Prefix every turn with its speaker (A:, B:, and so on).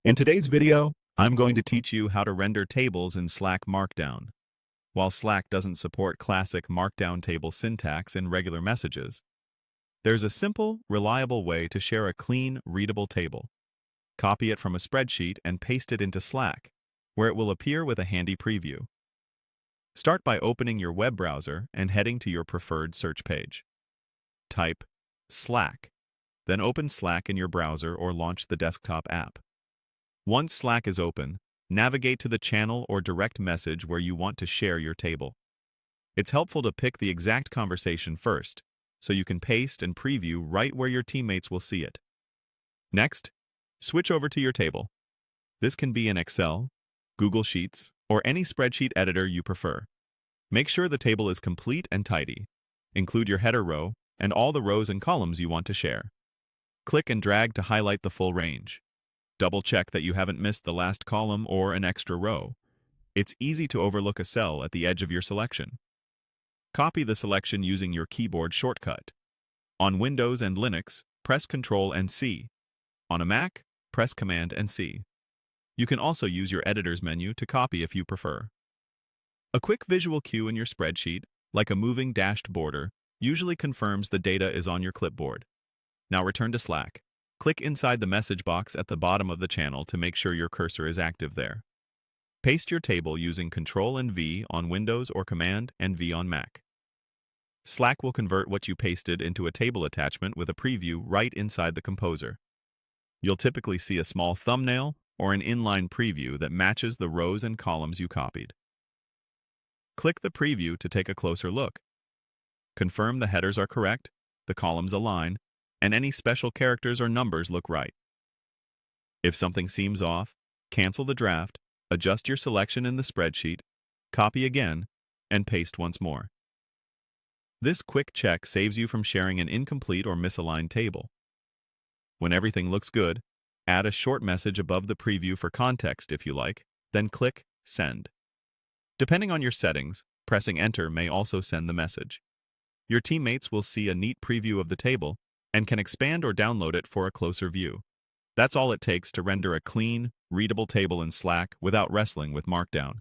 A: In today's video, I'm going to teach you how to render tables in Slack Markdown. While Slack doesn't support classic Markdown table syntax in regular messages, there's a simple, reliable way to share a clean, readable table. Copy it from a spreadsheet and paste it into Slack, where it will appear with a handy preview. Start by opening your web browser and heading to your preferred search page. Type Slack, then open Slack in your browser or launch the desktop app. Once Slack is open, navigate to the channel or direct message where you want to share your table. It's helpful to pick the exact conversation first, so you can paste and preview right where your teammates will see it. Next, switch over to your table. This can be in Excel, Google Sheets, or any spreadsheet editor you prefer. Make sure the table is complete and tidy. Include your header row and all the rows and columns you want to share. Click and drag to highlight the full range. Double-check that you haven't missed the last column or an extra row. It's easy to overlook a cell at the edge of your selection. Copy the selection using your keyboard shortcut. On Windows and Linux, press Ctrl and C. On a Mac, press Command and C. You can also use your editor's menu to copy if you prefer. A quick visual cue in your spreadsheet, like a moving dashed border, usually confirms the data is on your clipboard. Now return to Slack. Click inside the message box at the bottom of the channel to make sure your cursor is active there. Paste your table using Ctrl and V on Windows or Command and V on Mac. Slack will convert what you pasted into a table attachment with a preview right inside the composer. You'll typically see a small thumbnail or an inline preview that matches the rows and columns you copied. Click the preview to take a closer look. Confirm the headers are correct, the columns align, and any special characters or numbers look right. If something seems off, cancel the draft, adjust your selection in the spreadsheet, copy again, and paste once more. This quick check saves you from sharing an incomplete or misaligned table. When everything looks good, add a short message above the preview for context if you like, then click Send. Depending on your settings, pressing Enter may also send the message. Your teammates will see a neat preview of the table and can expand or download it for a closer view. That's all it takes to render a clean, readable table in Slack without wrestling with Markdown.